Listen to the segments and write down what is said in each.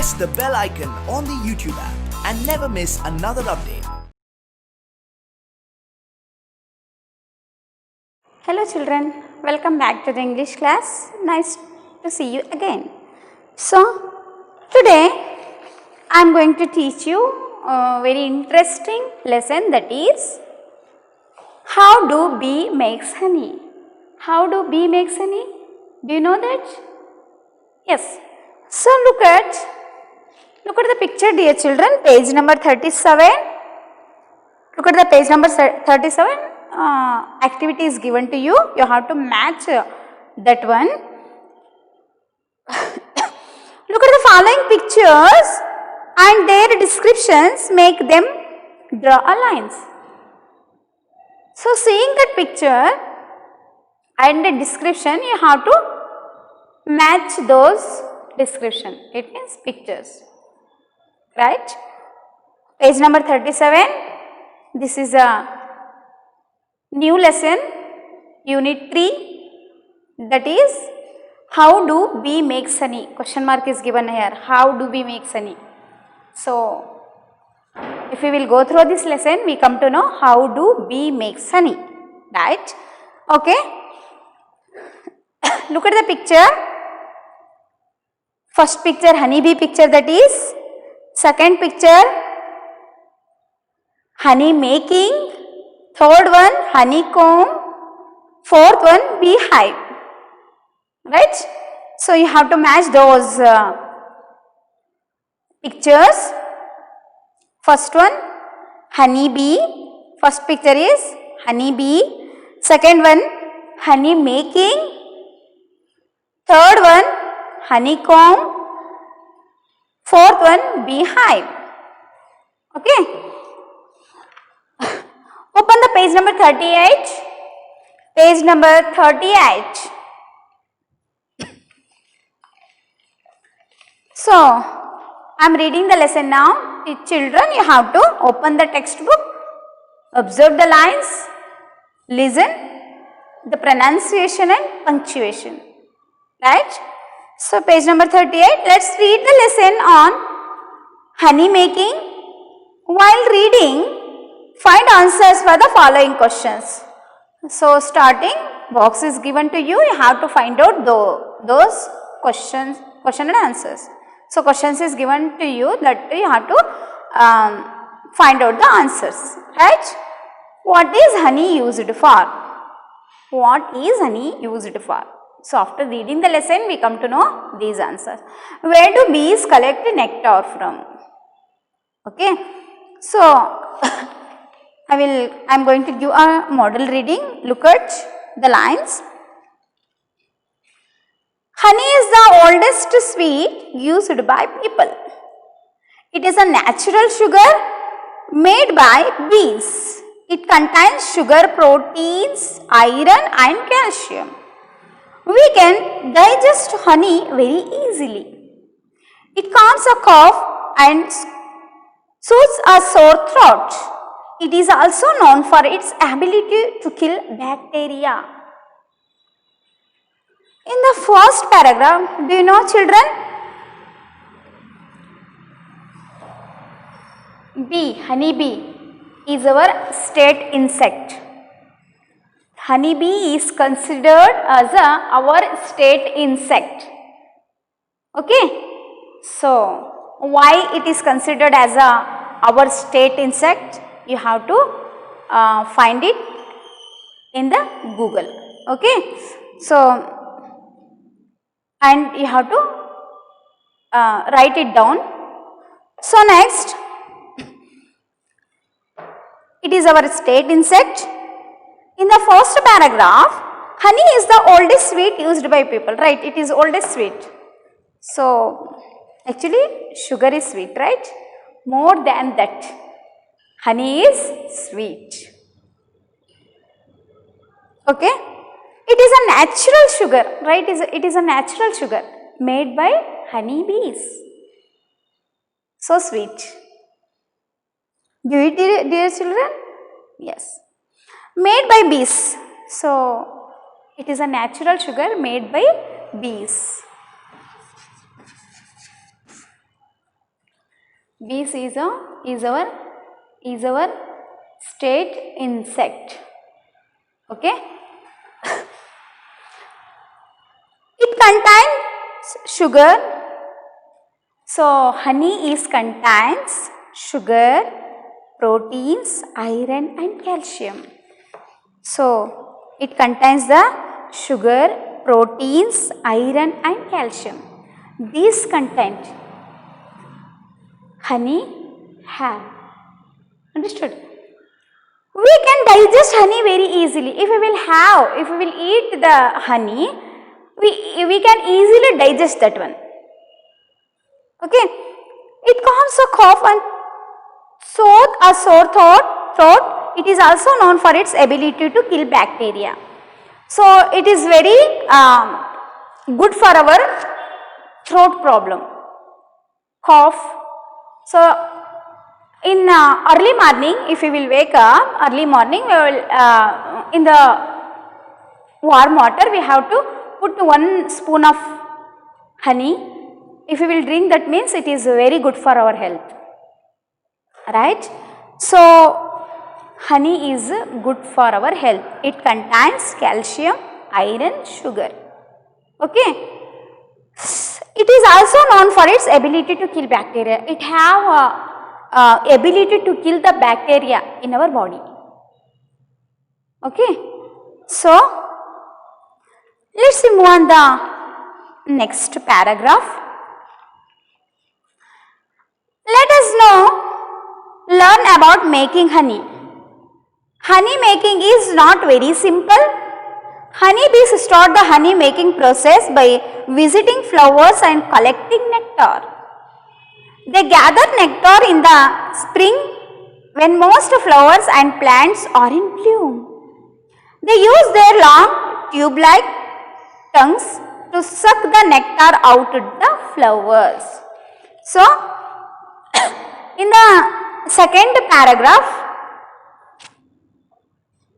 press the bell icon on the YouTube app and never miss another update. Hello children, welcome back to the English class. Nice to see you again. So, today I am going to teach you a very interesting lesson, that is, how do bee makes honey? How do bee makes honey? Do you know that? Yes. So, look at the picture, dear children, page number 37. Look at the page number 37. Activity is given to you. You have to match that one. Look at the following pictures and their descriptions, make them draw a lines. So, seeing that picture and the description, you have to match those description. It means pictures, right? Page number 37. This is a new lesson, unit 3, that is, how do bee makes honey? Question mark is given here. How do bee makes honey? So, if we will go through this lesson, we come to know how do bee makes honey, right? Okay. Look at the picture. First picture, honeybee picture, that is. Second picture, honey making. Third one, honeycomb. Fourth one, beehive. Right? So, you have to match those pictures. First one, honeybee. First picture is honeybee. Second one, honey making. Third one, honeycomb. Fourth one, beehive. Okay. Open the page number 38. Page number 38. So, I am reading the lesson now. Children, you have to open the textbook, observe the lines, listen the pronunciation and punctuation. Right? So, page number 38. Let us read the lesson on honey making. While reading, find answers for the following questions. So, starting, box is given to you. You have to find out those question and answers. So, questions is given to you, that you have to find out the answers. Right? What is honey used for? What is honey used for? So, after reading the lesson, we come to know these answers. Where do bees collect nectar from? Okay. So, I am going to give a model reading. Look at the lines. Honey is the oldest sweet used by people. It is a natural sugar made by bees. It contains sugar, proteins, iron and calcium. We can digest honey very easily. It calms a cough and soothes a sore throat. It is also known for its ability to kill bacteria. In the first paragraph, do you know, children? Bee, honeybee is our state insect. Honeybee is considered as our state insect. Okay. So, why it is considered as our state insect? You have to find it in the Google. Okay. So, and you have to write it down. So, next, it is our state insect. In the first paragraph, honey is the oldest sweet used by people, right? It is oldest sweet. So, actually sugar is sweet, right? More than that, honey is sweet. Okay? It is a natural sugar, right? It is a natural sugar made by honey bees. So sweet. Do you eat, dear children? Yes. Made by bees. So, it is a natural sugar made by bees. Bees is our state insect. Okay. It contains sugar. So honey is contains sugar, proteins, iron and calcium. So it contains the sugar, proteins, iron and calcium. These content honey have. Understood? We can digest honey very easily. If we will eat the honey, we can easily digest that one. Okay. It calms a cough and sore throat. It is also known for its ability to kill bacteria. So it is very good for our throat problem, cough. So in early morning, if we will wake up early morning, we will in the warm water we have to put 1 spoon of honey. If we will drink, that means it is very good for our health, right? So honey is good for our health. It contains calcium, iron, sugar. Okay. It is also known for its ability to kill bacteria. It have ability to kill the bacteria in our body. Okay. So let's move on the next paragraph. Let us learn about making honey. Honey making is not very simple. Honeybees start the honey making process by visiting flowers and collecting nectar. They gather nectar in the spring when most flowers and plants are in bloom. They use their long tube-like tongues to suck the nectar out of the flowers. So, in the second paragraph,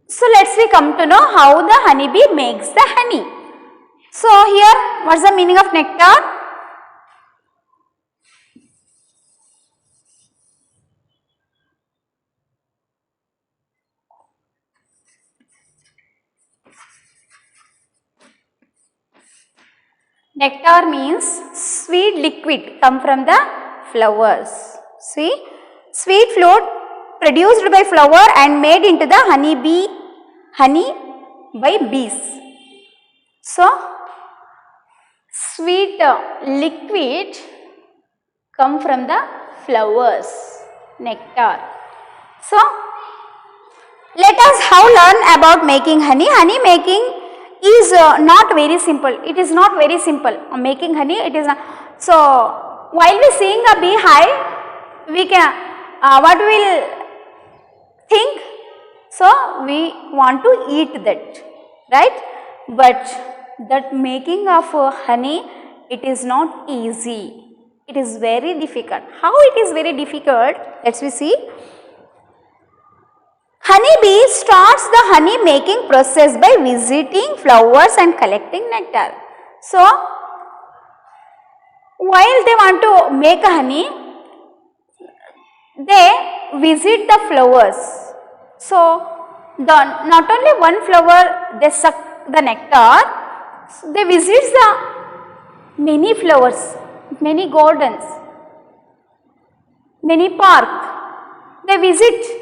so let's we come to know how the honeybee makes the honey. So here, what's the meaning of nectar? Nectar means sweet liquid come from the flowers. See, sweet fluid produced by flower and made into the honey by bees. So, sweet liquid come from the flowers, nectar. So, let us how learn about making honey. Honey making is not very simple. It is not very simple. Making honey, it is not. So, while we seeing a beehive, we can, what we will think? So, we want to eat that, right? But that making of honey, it is not easy. It is very difficult. How it is very difficult? Let's we see. Honeybee starts the honey making process by visiting flowers and collecting nectar. So, while they want to make honey, they visit the flowers. So, not only one flower they suck the nectar, they visit the many flowers, many gardens, many park. They visit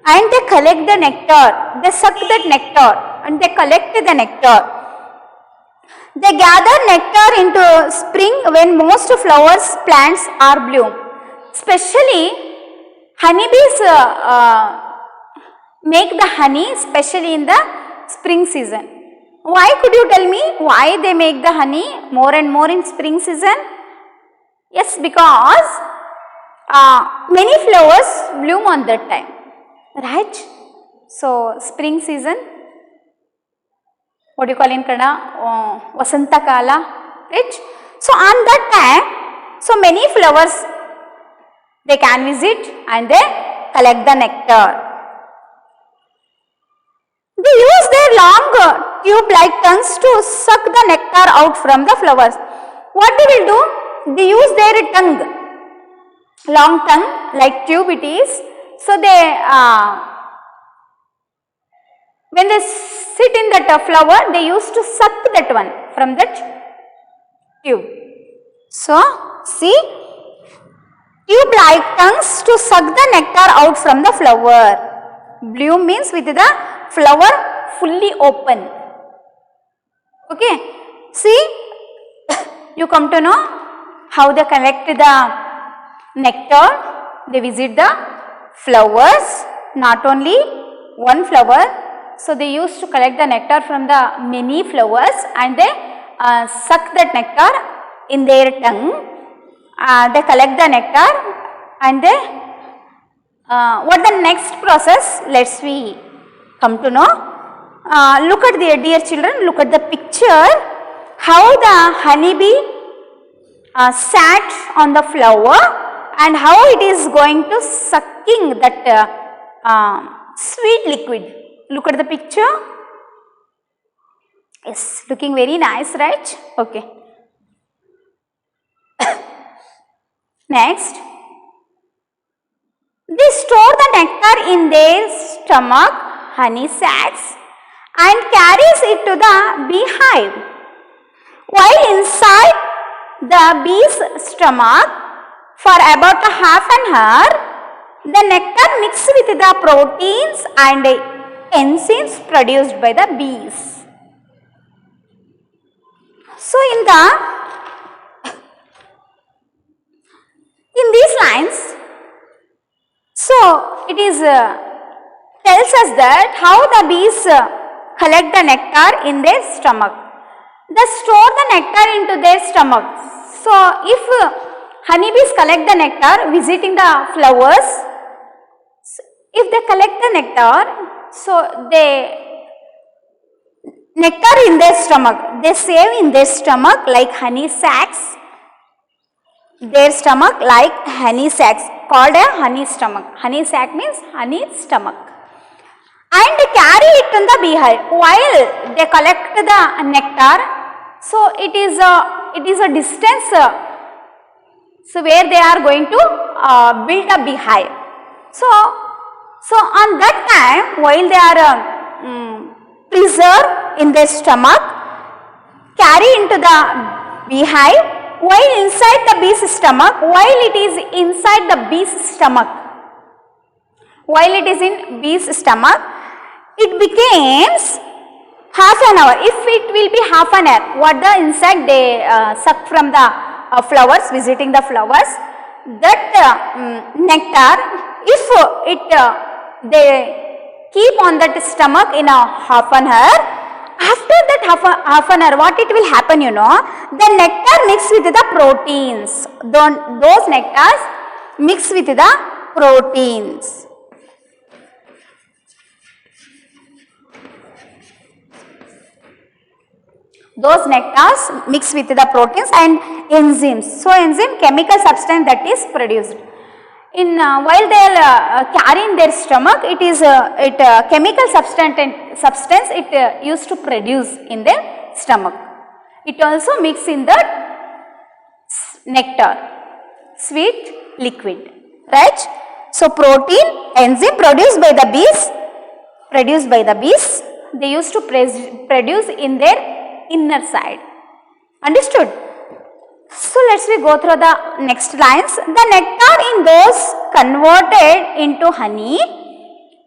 and they collect the nectar, they suck that nectar and they collect the nectar. They gather nectar into spring when most flowers plants are bloom. Especially honeybees make the honey especially in the spring season. Why could you tell me why they make the honey more and more in spring season? Yes, because many flowers bloom on that time. Right? So, spring season, what do you call in Kannada? Vasanta Kala, right? So, on that time, so many flowers they can visit and they collect the nectar. They use their long tube-like tongues to suck the nectar out from the flowers. What they will do? They use their tongue long tongue like tube it is. So they when they sit in that flower, they used to suck that one from that tube. So see, tube like tongues to suck the nectar out from the flower. Bloom means with the flower fully open. Okay, see, you come to know how they collect the nectar. They visit the flowers, not only one flower. So they used to collect the nectar from the many flowers and they suck that nectar in their tongue. They collect the nectar and they what the next process, let's we come to know. Look at the dear children, look at the picture how the honeybee sat on the flower and how it is going to sucking that sweet liquid. Look at the picture. Yes, looking very nice, right? Okay. Next, they store the nectar in their stomach, honey sacs, and carries it to the beehive. While inside the bee's stomach, for about a half an hour, the nectar mixes with the proteins and enzymes produced by the bees. So in these lines, so it is tells us that how the bees collect the nectar in their stomach. They store the nectar into their stomach. So if honeybees collect the nectar visiting the flowers, if they collect the nectar, so they nectar in their stomach, they save in their stomach like honey sacs, their stomach like honey sacs, called a honey stomach. Honey sac means honey stomach. And they carry it in the beehive. While they collect the nectar, so it is a distance so where they are going to build a beehive. So on that time, while they are preserved in their stomach, carry into the beehive, while inside the bee's stomach, while it is inside the bee's stomach, while it is in bee's stomach, it becomes half an hour. If it will be half an hour, what the insect they suck from the flowers, visiting the flowers, that nectar, if they keep on that stomach in a half an hour, after that half an hour, what it will happen, you know, the nectar mix with the proteins. Those nectars mix with the proteins. Those nectars mix with the proteins and enzymes. So enzyme, chemical substance that is produced. While they are carrying their stomach, it is chemical substance it used to produce in their stomach. It also mix in the nectar, sweet liquid, right? So protein, enzyme produced by the bees, they used to produce in their inner side. Understood? So let's we go through the next lines. The nectar in those converted into honey.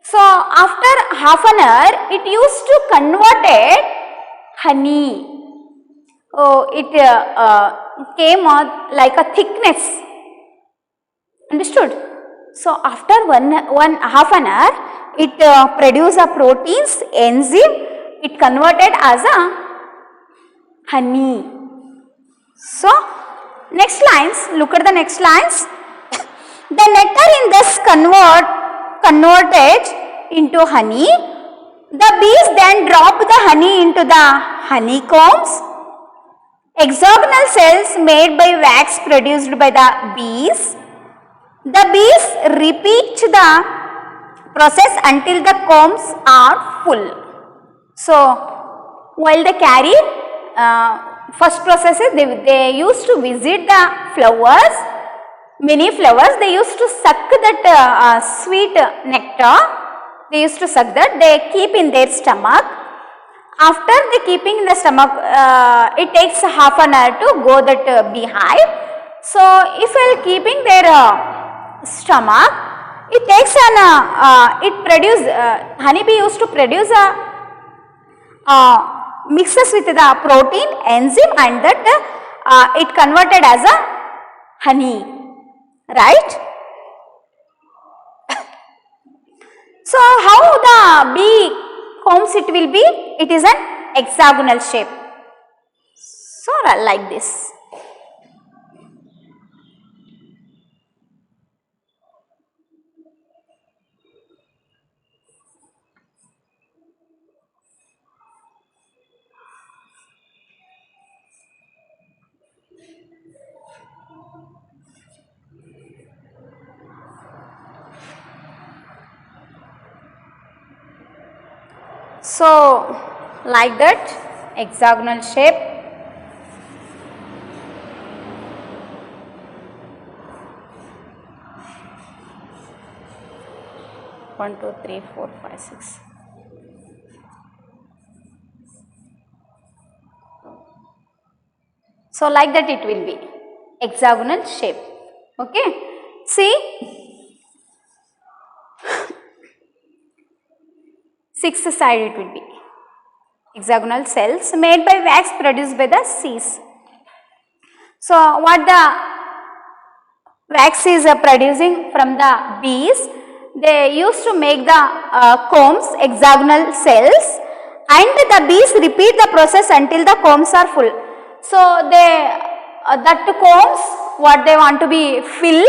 So after half an hour, it used to converted honey. Oh, it came out like a thickness. Understood? So after one half an hour, it produced a proteins, enzyme. It converted as a honey. So next lines, look at the next lines. The nectar in this converted into honey. The bees then drop the honey into the honeycombs. Hexagonal cells made by wax produced by the bees. The bees repeat the process until the combs are full. So while they carry first process is they used to visit the flowers many flowers, they used to suck that sweet nectar. They used to suck that, they keep in their stomach. After they keeping in the stomach, it takes half an hour to go that beehive. So if while keeping their stomach, it takes it produce, honeybee used to produce mixes with the protein, enzyme, and that it converted as a honey, right? So how the bee combs it will be? It is an hexagonal shape. So like this. So like that hexagonal shape. One, two, three, four, five, six. So like that it will be hexagonal shape. Okay. See, sixth side it will be hexagonal cells made by wax produced by the seeds. So what the wax is producing from the bees, they used to make the combs hexagonal cells, and the bees repeat the process until the combs are full. So they that combs what they want to be fill,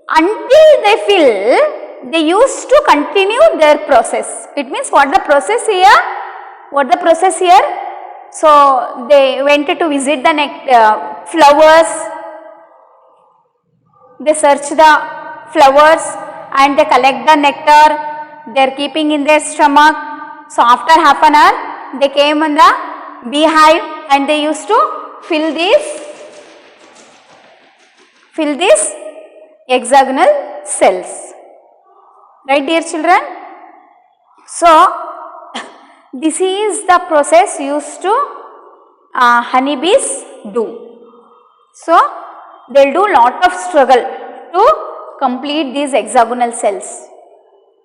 until they fill, they used to continue their process. It means what the process here? What the process here? So they went to visit the flowers. They search the flowers and they collect the nectar. They are keeping in their stomach. So after half an hour, they came in the beehive and they used to fill these hexagonal cells. Right, dear children? So this is the process used to honeybees do. So they will do lot of struggle to complete these hexagonal cells.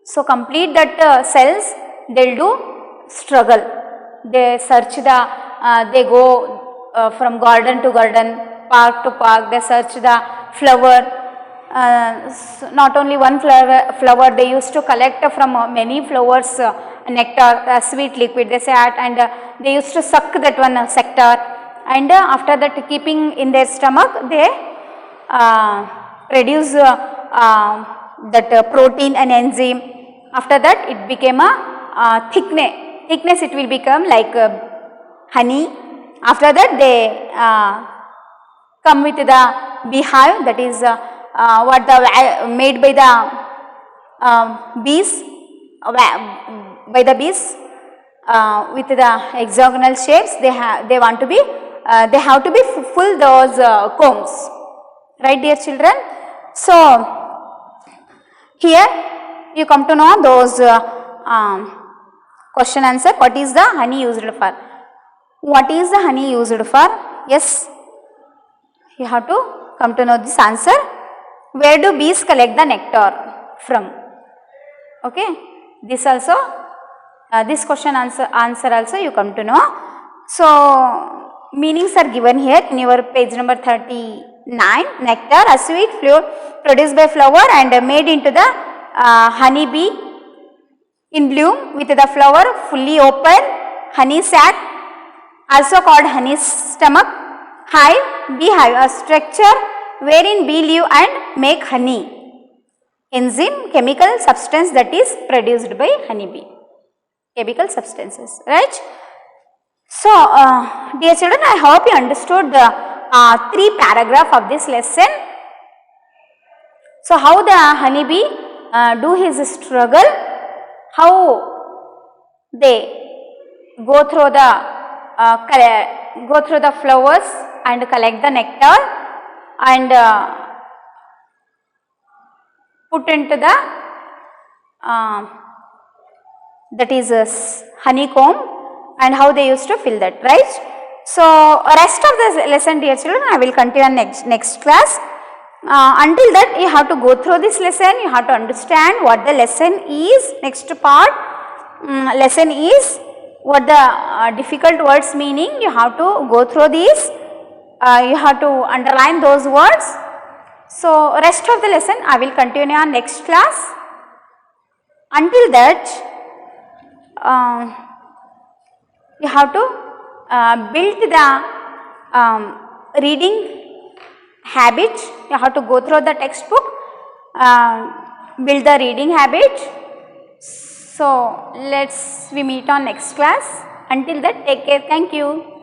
So complete that cells, they will do struggle. They search the, they go from garden to garden, park to park, they search the flower. Not only one flower, they used to collect from many flowers nectar, sweet liquid they say, and they used to suck that one nectar, and after that keeping in their stomach, they produce that protein and enzyme. After that it became a thickness it will become like honey. After that they come with the beehive, that is what the made by the bees, with the hexagonal shapes. They want to be they have to be full those combs, right, dear children? So here you come to know those question answer. What is the honey used for? What is the honey used for? Yes, you have to come to know this answer. Where do bees collect the nectar from? Okay, this also this question answer also you come to know. So meanings are given here in your page number 39. Nectar, a sweet fluid produced by flower and made into the honey bee in bloom with the flower fully open. Honey sac, also called honey stomach. Hive, beehive, a structure wherein bee live and make honey. Enzyme, chemical substance that is produced by honeybee. Chemical substances, right? So, dear children, I hope you understood the 3 paragraph of this lesson. So, how the honeybee do his struggle, how they go through the flowers and collect the nectar, and put into the that is a honeycomb, and how they used to fill that, right? So rest of the lesson, dear children, I will continue next class. Until that, you have to go through this lesson, you have to understand what the lesson is. Next part, lesson is what the difficult words meaning, you have to go through these, you have to underline those words. So rest of the lesson I will continue on next class. Until that, you have to build the reading habit. You have to go through the textbook, build the reading habit. So let's we meet on next class. Until that, take care. Thank you.